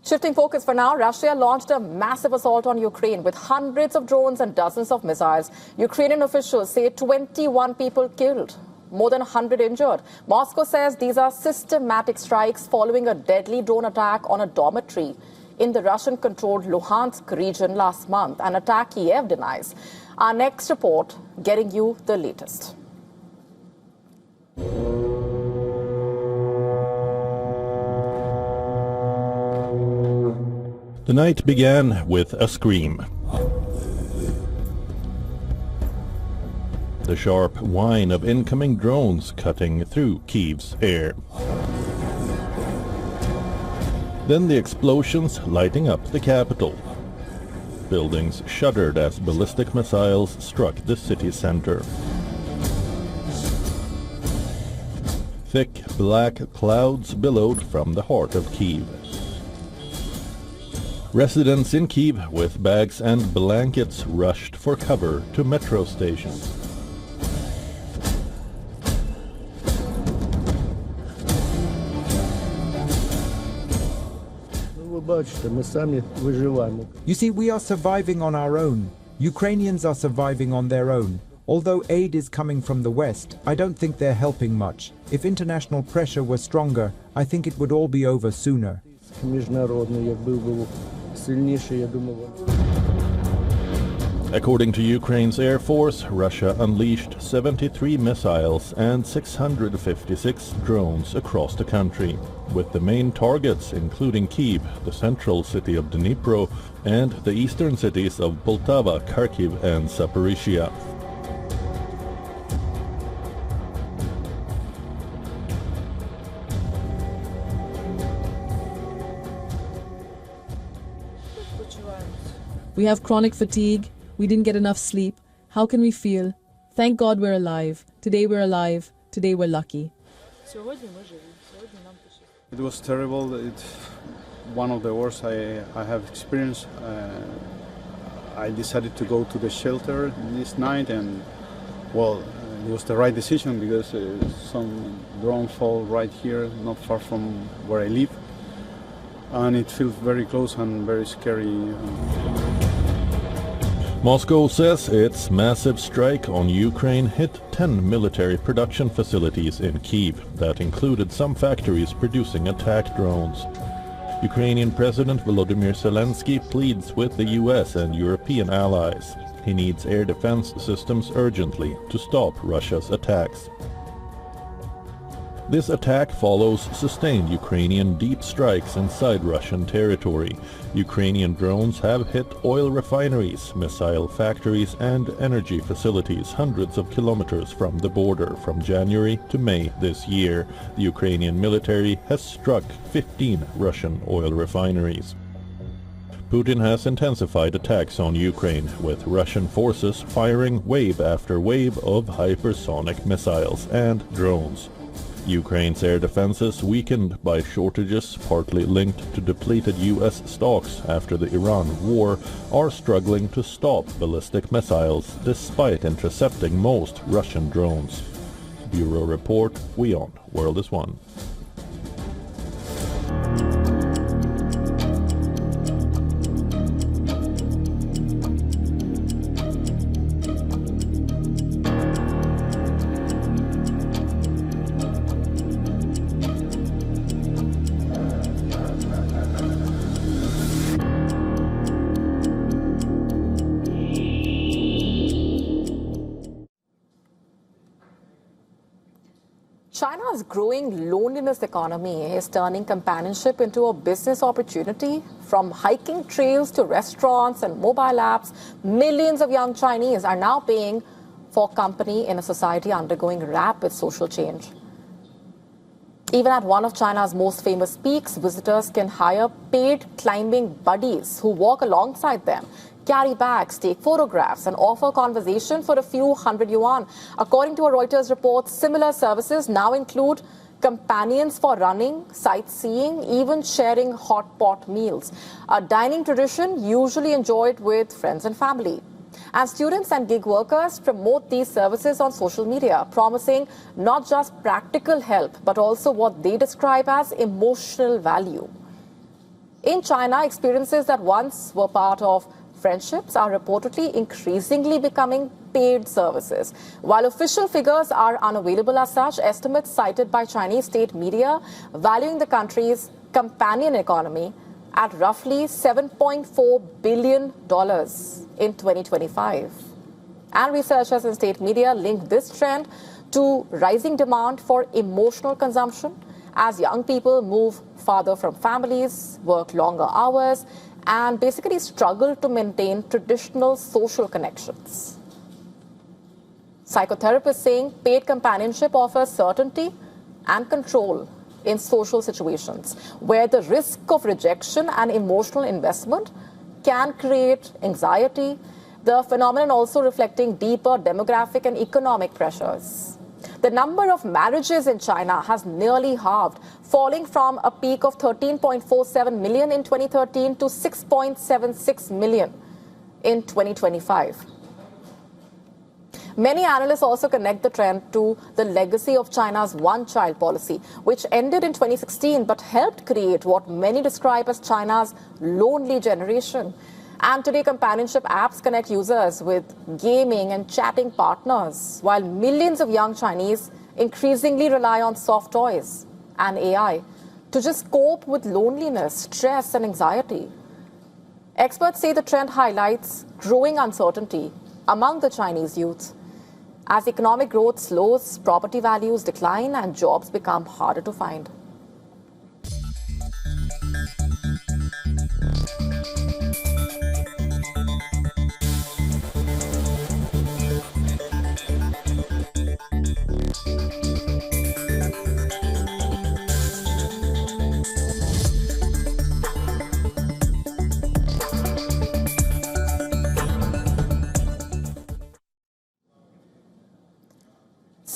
Shifting focus for now, Russia launched a massive assault on Ukraine with hundreds of drones and dozens of missiles. Ukrainian officials say 21 people killed, more than 100 injured. Moscow says these are systematic strikes following a deadly drone attack on a dormitory in the Russian-controlled Luhansk region last month, an attack Kyiv denies. Our next report getting you the latest. The night began with a scream. The sharp whine of incoming drones cutting through Kyiv's air. Then the explosions lighting up the capital. Buildings shuddered as ballistic missiles struck the city center. Thick black clouds billowed from the heart of Kyiv. Residents in Kyiv with bags and blankets rushed for cover to metro stations. You see, we are surviving on our own. Ukrainians are surviving on their own. Although aid is coming from the West, I don't think they're helping much. If international pressure were stronger, I think it would all be over sooner. According to Ukraine's Air Force, Russia unleashed 73 missiles and 656 drones across the country, with the main targets including Kyiv, the central city of Dnipro, and the eastern cities of Poltava, Kharkiv and Zaporizhia. We have chronic fatigue. We didn't get enough sleep. How can we feel? Thank God we're alive. Today we're alive. Today we're lucky. It was terrible. It's one of the worst I have experienced. I decided to go to the shelter this night, and well, it was the right decision because some drone fall right here, not far from where I live, and it feels very close and very scary. Moscow says its massive strike on Ukraine hit 10 military production facilities in Kyiv that included some factories producing attack drones. Ukrainian President Volodymyr Zelensky pleads with the US and European allies. He needs air defense systems urgently to stop Russia's attacks. This attack follows sustained Ukrainian deep strikes inside Russian territory. Ukrainian drones have hit oil refineries, missile factories and energy facilities hundreds of kilometers from the border from January to May this year. The Ukrainian military has struck 15 Russian oil refineries. Putin has intensified attacks on Ukraine, with Russian forces firing wave after wave of hypersonic missiles and drones. Ukraine's air defenses, weakened by shortages partly linked to depleted US stocks after the Iran war, are struggling to stop ballistic missiles despite intercepting most Russian drones. Bureau Report, WION World is One. China's growing loneliness economy is turning companionship into a business opportunity. From hiking trails to restaurants and mobile apps, millions of young Chinese are now paying for company in a society undergoing rapid social change. Even at one of China's most famous peaks, visitors can hire paid climbing buddies who walk alongside them, carry bags, take photographs, and offer conversation for a few hundred yuan. According to a Reuters report, similar services now include companions for running, sightseeing, even sharing hot pot meals, a dining tradition usually enjoyed with friends and family. And students and gig workers promote these services on social media, promising not just practical help, but also what they describe as emotional value. In China, experiences that once were part of friendships are reportedly increasingly becoming paid services. While official figures are unavailable as such, estimates cited by Chinese state media valuing the country's companion economy at roughly $7.4 billion in 2025. And researchers in state media link this trend to rising demand for emotional consumption as young people move farther from families, work longer hours, and basically struggle to maintain traditional social connections. Psychotherapists saying paid companionship offers certainty and control in social situations where the risk of rejection and emotional investment can create anxiety, the phenomenon also reflecting deeper demographic and economic pressures. The number of marriages in China has nearly halved, falling from a peak of 13.47 million in 2013 to 6.76 million in 2025. Many analysts also connect the trend to the legacy of China's one-child policy, which ended in 2016 but helped create what many describe as China's lonely generation. And today, companionship apps connect users with gaming and chatting partners, while millions of young Chinese increasingly rely on soft toys and AI to just cope with loneliness, stress, and anxiety. Experts say the trend highlights growing uncertainty among the Chinese youth. As economic growth slows, property values decline, and jobs become harder to find.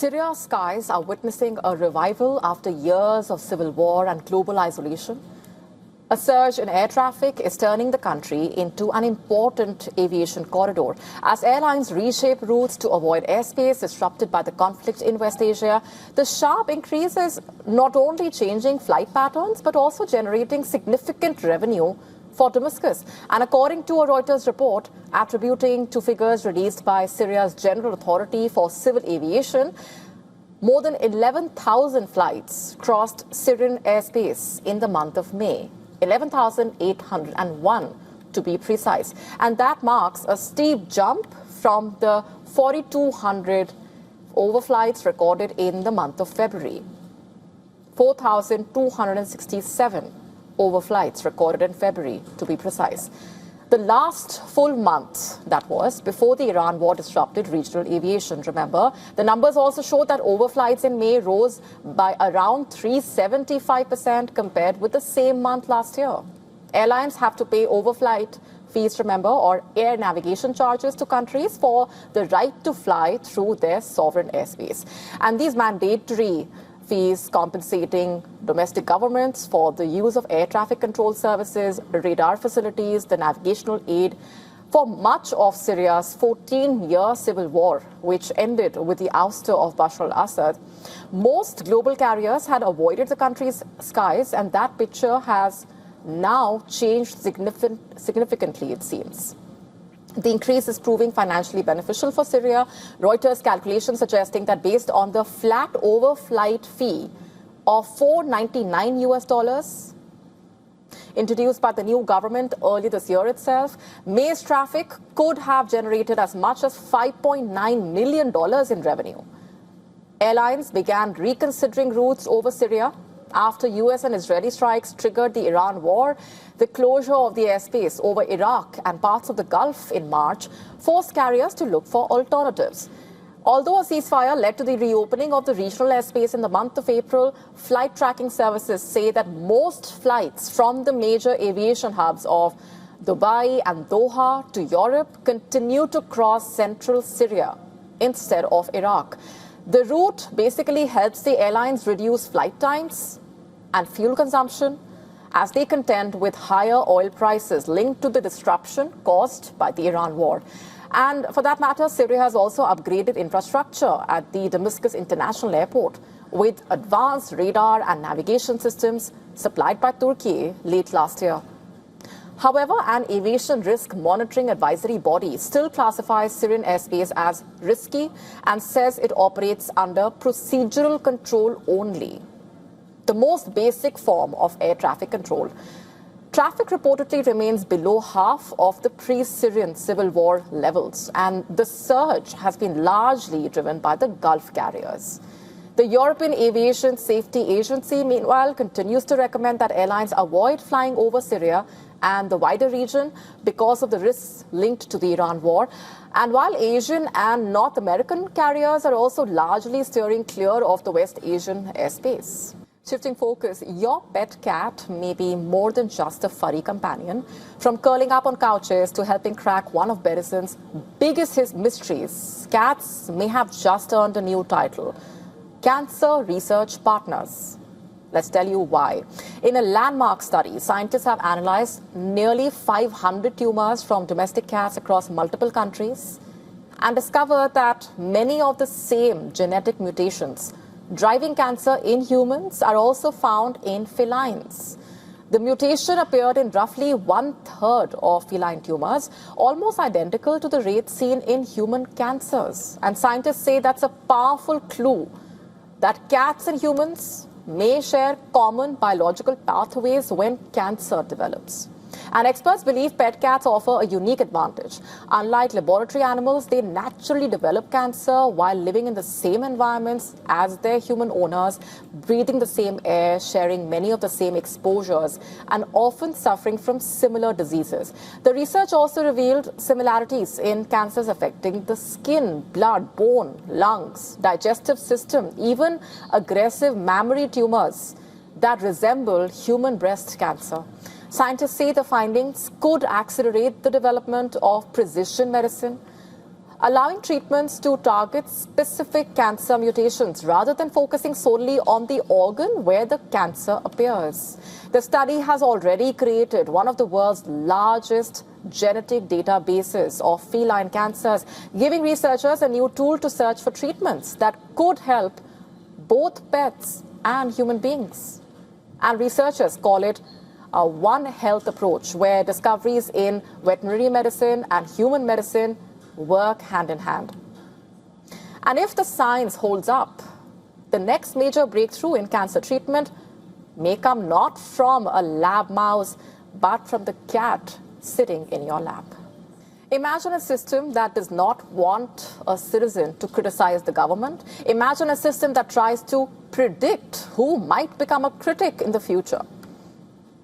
Syria's skies are witnessing a revival after years of civil war and global isolation. A surge in air traffic is turning the country into an important aviation corridor. As airlines reshape routes to avoid airspace disrupted by the conflict in West Asia, the sharp increase is not only changing flight patterns but also generating significant revenue for Damascus. And according to a Reuters report attributing to figures released by Syria's General Authority for Civil Aviation, more than 11,000 flights crossed Syrian airspace in the month of May. 11,801 to be precise. And that marks a steep jump from the 4,200 overflights recorded in the month of February. 4,267 overflights recorded in February, to be precise. The last full month, that was, before the Iran war disrupted regional aviation. Remember, the numbers also show that overflights in May rose by around 375% compared with the same month last year. Airlines have to pay overflight fees, remember, or air navigation charges to countries for the right to fly through their sovereign airspace. And these mandatory fees compensating domestic governments for the use of air traffic control services, radar facilities, the navigational aid for much of Syria's 14-year civil war, which ended with the ouster of Bashar al-Assad. Most global carriers had avoided the country's skies, and that picture has now changed significantly, it seems. The increase is proving financially beneficial for Syria. Reuters calculations suggesting that based on the flat overflight fee of $499 introduced by the new government early this year itself, May's traffic could have generated as much as $5.9 million in revenue. Airlines began reconsidering routes over Syria after US and Israeli strikes triggered the Iran war. The closure of the airspace over Iraq and parts of the Gulf in March forced carriers to look for alternatives. Although a ceasefire led to the reopening of the regional airspace in the month of April, flight tracking services say that most flights from the major aviation hubs of Dubai and Doha to Europe continue to cross central Syria instead of Iraq. The route basically helps the airlines reduce flight times and fuel consumption as they contend with higher oil prices linked to the disruption caused by the Iran war. And for that matter, Syria has also upgraded infrastructure at the Damascus International Airport with advanced radar and navigation systems supplied by Turkey late last year. However, an aviation risk monitoring advisory body still classifies Syrian airspace as risky and says it operates under procedural control only, the most basic form of air traffic control. Traffic reportedly remains below half of the pre-Syrian civil war levels, and the surge has been largely driven by the Gulf carriers. The European Aviation Safety Agency, meanwhile, continues to recommend that airlines avoid flying over Syria and the wider region because of the risks linked to the Iran war. And while Asian and North American carriers are also largely steering clear of the West Asian airspace. Shifting focus, your pet cat may be more than just a furry companion. From curling up on couches to helping crack one of medicine's biggest mysteries, cats may have just earned a new title: Cancer Research Partners. Let's tell you why. In a landmark study, scientists have analyzed nearly 500 tumors from domestic cats across multiple countries and discovered that many of the same genetic mutations driving cancer in humans are also found in felines. The mutation appeared in roughly 1/3 of feline tumors, almost identical to the rates seen in human cancers. And scientists say that's a powerful clue that cats and humans may share common biological pathways when cancer develops. And experts believe pet cats offer a unique advantage. Unlike laboratory animals, they naturally develop cancer while living in the same environments as their human owners, breathing the same air, sharing many of the same exposures, and often suffering from similar diseases. The research also revealed similarities in cancers affecting the skin, blood, bone, lungs, digestive system, even aggressive mammary tumors that resemble human breast cancer. Scientists say the findings could accelerate the development of precision medicine, allowing treatments to target specific cancer mutations rather than focusing solely on the organ where the cancer appears. The study has already created one of the world's largest genetic databases of feline cancers, giving researchers a new tool to search for treatments that could help both pets and human beings. And researchers call it a One Health approach, where discoveries in veterinary medicine and human medicine work hand in hand. And if the science holds up, the next major breakthrough in cancer treatment may come not from a lab mouse, but from the cat sitting in your lap. Imagine a system that does not want a citizen to criticize the government. Imagine a system that tries to predict who might become a critic in the future.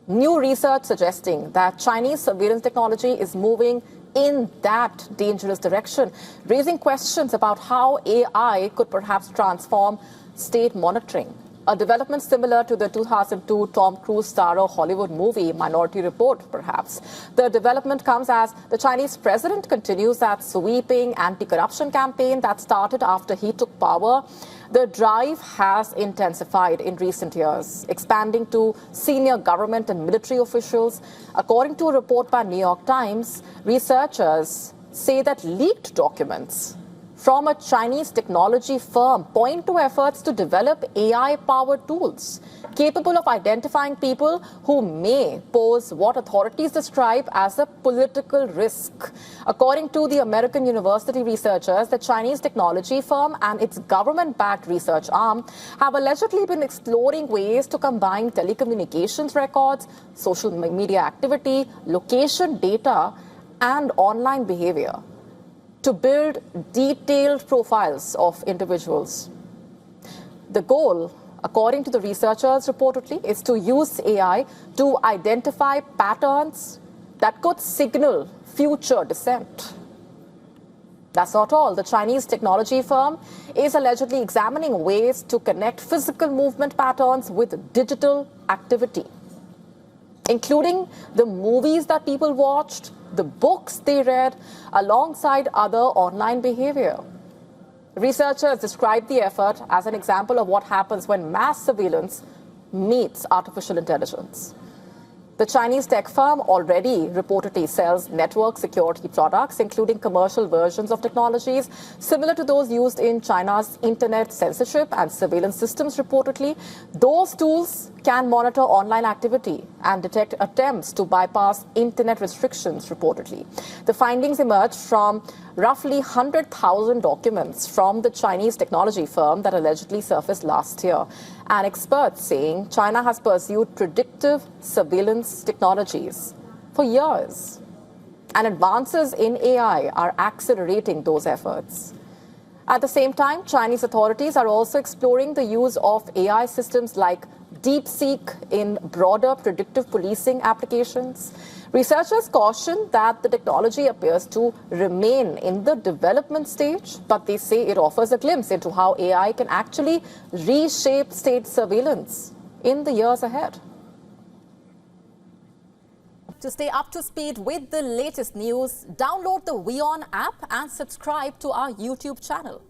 New research suggesting that Chinese surveillance technology is moving in that dangerous direction, raising questions about how AI could perhaps transform state monitoring. A development similar to the 2002 Tom Cruise starrer Hollywood movie Minority Report, perhaps. The development comes as the Chinese president continues that sweeping anti-corruption campaign that started after he took power. The drive has intensified in recent years, expanding to senior government and military officials. According to a report by New York Times, researchers say that leaked documents from a Chinese technology firm point to efforts to develop AI-powered tools capable of identifying people who may pose what authorities describe as a political risk. According to the American university researchers, the Chinese technology firm and its government-backed research arm have allegedly been exploring ways to combine telecommunications records, social media activity, location data, and online behavior to build detailed profiles of individuals. The goal, according to the researchers reportedly, is to use AI to identify patterns that could signal future dissent. That's not all. The Chinese technology firm is allegedly examining ways to connect physical movement patterns with digital activity, including the movies that people watched, the books they read, alongside other online behavior. Researchers describe the effort as an example of what happens when mass surveillance meets artificial intelligence. The Chinese tech firm already reportedly sells network security products, including commercial versions of technologies similar to those used in China's internet censorship and surveillance systems reportedly. Those tools can monitor online activity and detect attempts to bypass internet restrictions, reportedly. The findings emerged from roughly 100,000 documents from the Chinese technology firm that allegedly surfaced last year. And experts saying China has pursued predictive surveillance technologies for years. And advances in AI are accelerating those efforts. At the same time, Chinese authorities are also exploring the use of AI systems like DeepSeek in broader predictive policing applications. Researchers caution that the technology appears to remain in the development stage, but they say it offers a glimpse into how AI can actually reshape state surveillance in the years ahead. To stay up to speed with the latest news, download the WION app and subscribe to our YouTube channel.